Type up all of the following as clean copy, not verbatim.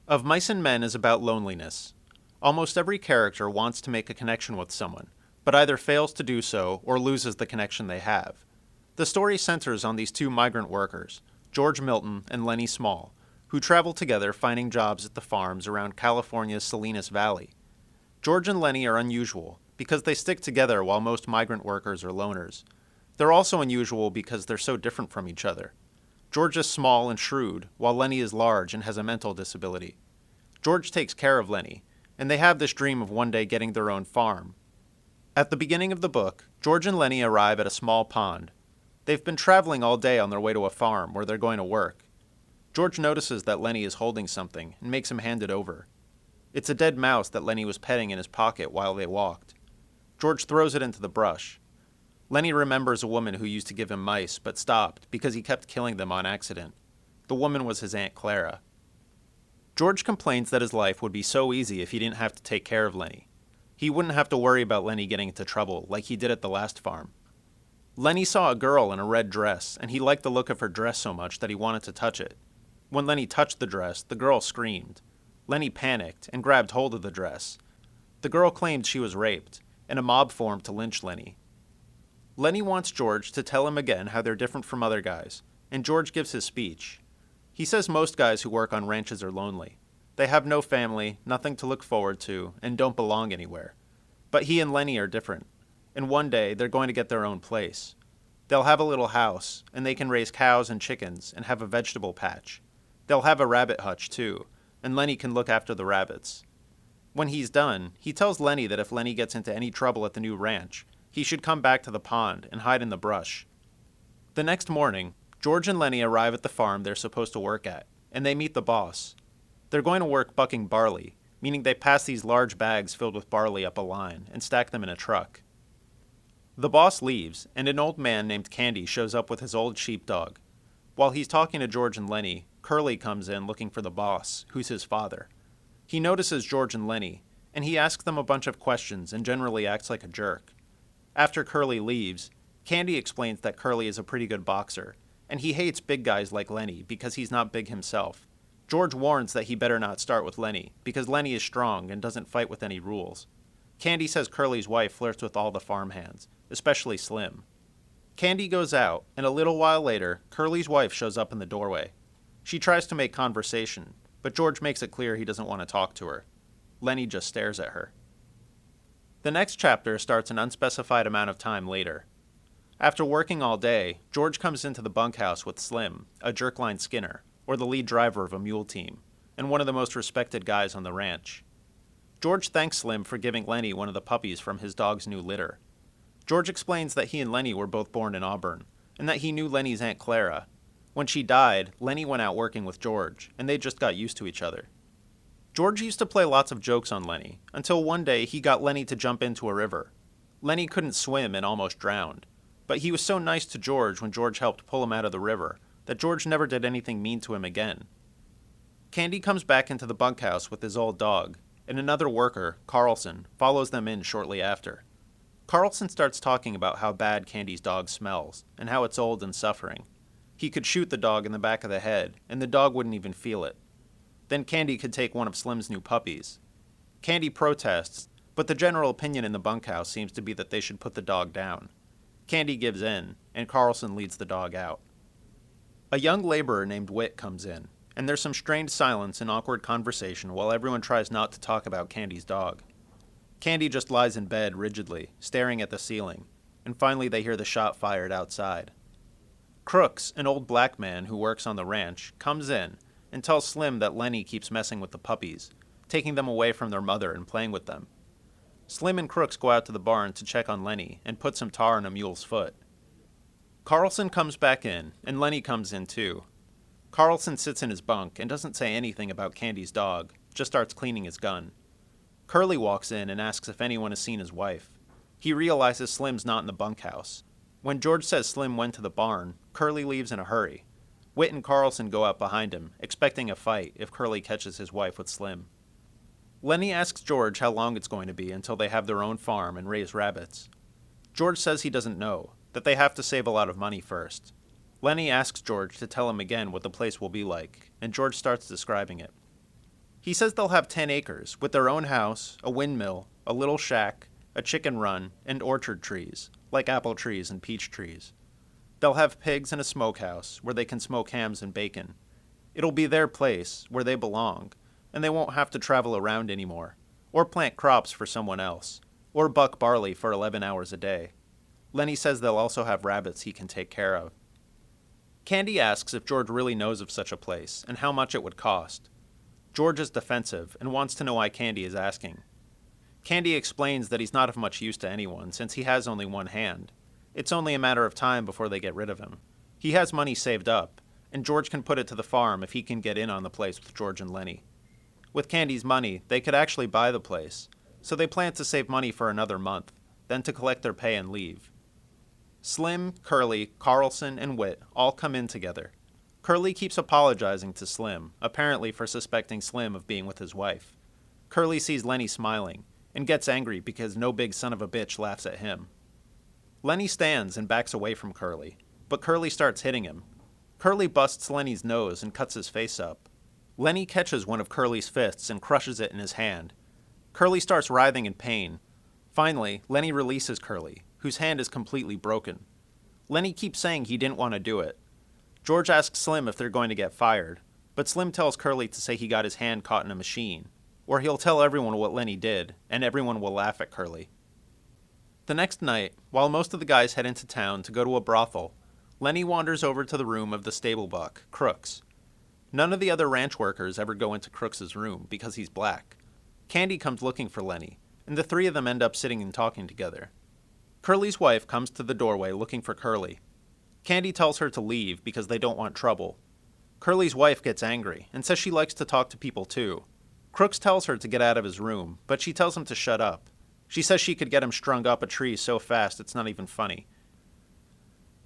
Of Mice and Men is about loneliness. Almost every character wants to make a connection with someone, but either fails to do so or loses the connection they have. The story centers on these two migrant workers, George Milton and Lenny Small, who travel together finding jobs at the farms around California's Salinas Valley. George and Lenny are unusual because they stick together while most migrant workers are loners. They're also unusual because they're so different from each other. George is small and shrewd, while Lenny is large and has a mental disability. George takes care of Lenny, and they have this dream of one day getting their own farm. At the beginning of the book, George and Lenny arrive at a small pond. They've been traveling all day on their way to a farm where they're going to work. George notices that Lenny is holding something and makes him hand it over. It's a dead mouse that Lenny was petting in his pocket while they walked. George throws it into the brush. Lenny remembers a woman who used to give him mice but stopped because he kept killing them on accident. The woman was his Aunt Clara. George complains that his life would be so easy if he didn't have to take care of Lenny. He wouldn't have to worry about Lenny getting into trouble like he did at the last farm. Lenny saw a girl in a red dress, and he liked the look of her dress so much that he wanted to touch it. When Lenny touched the dress, the girl screamed. Lenny panicked and grabbed hold of the dress. The girl claimed she was raped, and a mob formed to lynch Lenny. Lenny wants George to tell him again how they're different from other guys, and George gives his speech. He says most guys who work on ranches are lonely. They have no family, nothing to look forward to, and don't belong anywhere. But he and Lenny are different, and one day they're going to get their own place. They'll have a little house, and they can raise cows and chickens and have a vegetable patch. They'll have a rabbit hutch, too, and Lenny can look after the rabbits. When he's done, he tells Lenny that if Lenny gets into any trouble at the new ranch, he should come back to the pond and hide in the brush. The next morning, George and Lenny arrive at the farm they're supposed to work at, and they meet the boss. They're going to work bucking barley, meaning they pass these large bags filled with barley up a line and stack them in a truck. The boss leaves, and an old man named Candy shows up with his old sheepdog. While he's talking to George and Lenny, Curly comes in looking for the boss, who's his father. He notices George and Lenny, and he asks them a bunch of questions and generally acts like a jerk. After Curly leaves, Candy explains that Curly is a pretty good boxer, and he hates big guys like Lenny because he's not big himself. George warns that he better not start with Lenny, because Lenny is strong and doesn't fight with any rules. Candy says Curly's wife flirts with all the farmhands, especially Slim. Candy goes out, and a little while later, Curly's wife shows up in the doorway. She tries to make conversation, but George makes it clear he doesn't want to talk to her. Lenny just stares at her. The next chapter starts an unspecified amount of time later. After working all day, George comes into the bunkhouse with Slim, a jerkline skinner, or the lead driver of a mule team, and one of the most respected guys on the ranch. George thanks Slim for giving Lenny one of the puppies from his dog's new litter. George explains that he and Lenny were both born in Auburn, and that he knew Lenny's Aunt Clara. When she died, Lenny went out working with George, and they just got used to each other. George used to play lots of jokes on Lenny, until one day he got Lenny to jump into a river. Lenny couldn't swim and almost drowned, but he was so nice to George when George helped pull him out of the river that George never did anything mean to him again. Candy comes back into the bunkhouse with his old dog, and another worker, Carlson, follows them in shortly after. Carlson starts talking about how bad Candy's dog smells, and how it's old and suffering. He could shoot the dog in the back of the head, and the dog wouldn't even feel it. Then Candy could take one of Slim's new puppies. Candy protests, but the general opinion in the bunkhouse seems to be that they should put the dog down. Candy gives in, and Carlson leads the dog out. A young laborer named Whit comes in, and there's some strained silence and awkward conversation while everyone tries not to talk about Candy's dog. Candy just lies in bed rigidly, staring at the ceiling, and finally they hear the shot fired outside. Crooks, an old black man who works on the ranch, comes in and tells Slim that Lenny keeps messing with the puppies, taking them away from their mother and playing with them. Slim and Crooks go out to the barn to check on Lenny and put some tar on a mule's foot. Carlson comes back in, and Lenny comes in too. Carlson sits in his bunk and doesn't say anything about Candy's dog, just starts cleaning his gun. Curly walks in and asks if anyone has seen his wife. He realizes Slim's not in the bunkhouse. When George says Slim went to the barn, Curly leaves in a hurry. Whit and Carlson go out behind him, expecting a fight if Curly catches his wife with Slim. Lenny asks George how long it's going to be until they have their own farm and raise rabbits. George says he doesn't know, that they have to save a lot of money first. Lenny asks George to tell him again what the place will be like, and George starts describing it. He says they'll have 10 acres, with their own house, a windmill, a little shack, a chicken run, and orchard trees, like apple trees and peach trees. They'll have pigs and a smokehouse, where they can smoke hams and bacon. It'll be their place, where they belong, and they won't have to travel around anymore, or plant crops for someone else, or buck barley for 11 hours a day. Lenny says they'll also have rabbits he can take care of. Candy asks if George really knows of such a place, and how much it would cost. George is defensive, and wants to know why Candy is asking. Candy explains that he's not of much use to anyone, since he has only one hand. It's only a matter of time before they get rid of him. He has money saved up, and George can put it to the farm if he can get in on the place with George and Lenny. With Candy's money, they could actually buy the place, so they plan to save money for another month, then to collect their pay and leave. Slim, Curly, Carlson, and Whit all come in together. Curly keeps apologizing to Slim, apparently for suspecting Slim of being with his wife. Curly sees Lenny smiling, and gets angry because no big son of a bitch laughs at him. Lenny stands and backs away from Curly, but Curly starts hitting him. Curly busts Lenny's nose and cuts his face up. Lenny catches one of Curly's fists and crushes it in his hand. Curly starts writhing in pain. Finally, Lenny releases Curly, whose hand is completely broken. Lenny keeps saying he didn't want to do it. George asks Slim if they're going to get fired, but Slim tells Curly to say he got his hand caught in a machine, or he'll tell everyone what Lenny did, and everyone will laugh at Curly. The next night, while most of the guys head into town to go to a brothel, Lenny wanders over to the room of the stable buck, Crooks. None of the other ranch workers ever go into Crooks's room because he's black. Candy comes looking for Lenny, and the three of them end up sitting and talking together. Curly's wife comes to the doorway looking for Curly. Candy tells her to leave because they don't want trouble. Curly's wife gets angry and says she likes to talk to people too. Crooks tells her to get out of his room, but she tells him to shut up. She says she could get him strung up a tree so fast it's not even funny.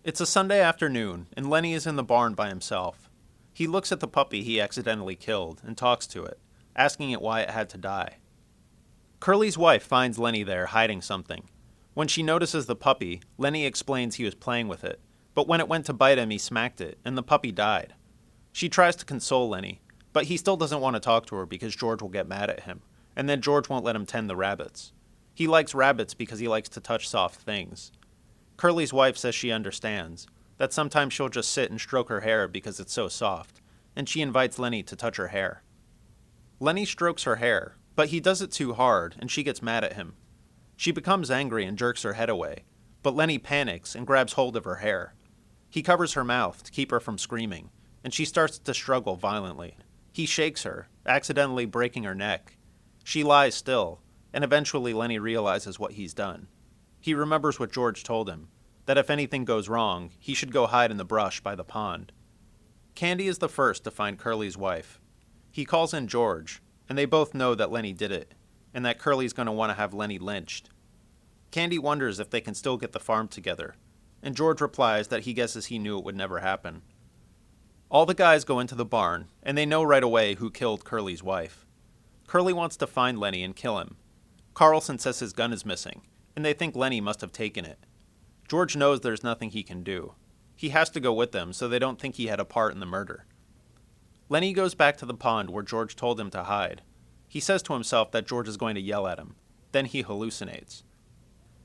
It's a Sunday afternoon, and Lenny is in the barn by himself. He looks at the puppy he accidentally killed and talks to it, asking it why it had to die. Curly's wife finds Lenny there hiding something. When she notices the puppy, Lenny explains he was playing with it, but when it went to bite him, he smacked it, and the puppy died. She tries to console Lenny, but he still doesn't want to talk to her because George will get mad at him, and then George won't let him tend the rabbits. He likes rabbits because he likes to touch soft things. Curly's wife says she understands, that sometimes she'll just sit and stroke her hair because it's so soft, and she invites Lenny to touch her hair. Lenny strokes her hair, but he does it too hard, and she gets mad at him. She becomes angry and jerks her head away, but Lenny panics and grabs hold of her hair. He covers her mouth to keep her from screaming, and she starts to struggle violently. He shakes her, accidentally breaking her neck. She lies still, and eventually Lenny realizes what he's done. He remembers what George told him, that if anything goes wrong, he should go hide in the brush by the pond. Candy is the first to find Curly's wife. He calls in George, and they both know that Lenny did it, and that Curly's going to want to have Lenny lynched. Candy wonders if they can still get the farm together, and George replies that he guesses he knew it would never happen. All the guys go into the barn, and they know right away who killed Curly's wife. Curly wants to find Lenny and kill him. Carlson says his gun is missing, and they think Lenny must have taken it. George knows there's nothing he can do. He has to go with them so they don't think he had a part in the murder. Lenny goes back to the pond where George told him to hide. He says to himself that George is going to yell at him. Then he hallucinates.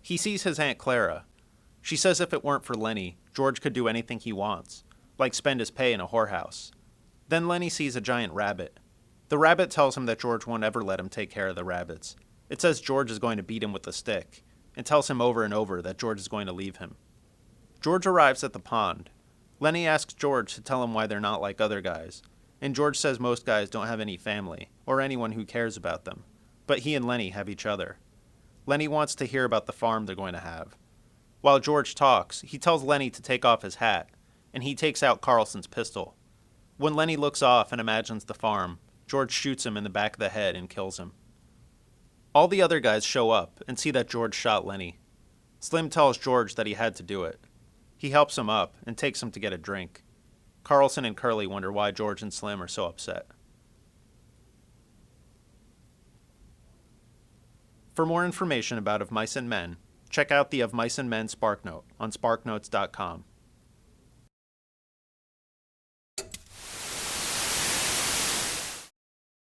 He sees his Aunt Clara. She says if it weren't for Lenny, George could do anything he wants, like spend his pay in a whorehouse. Then Lenny sees a giant rabbit. The rabbit tells him that George won't ever let him take care of the rabbits. It says George is going to beat him with a stick, and tells him over and over that George is going to leave him. George arrives at the pond. Lenny asks George to tell him why they're not like other guys, and George says most guys don't have any family, or anyone who cares about them, but he and Lenny have each other. Lenny wants to hear about the farm they're going to have. While George talks, he tells Lenny to take off his hat, and he takes out Carlson's pistol. When Lenny looks off and imagines the farm, George shoots him in the back of the head and kills him. All the other guys show up and see that George shot Lenny. Slim tells George that he had to do it. He helps him up and takes him to get a drink. Carlson and Curly wonder why George and Slim are so upset. For more information about Of Mice and Men, check out the Of Mice and Men SparkNote on SparkNotes.com.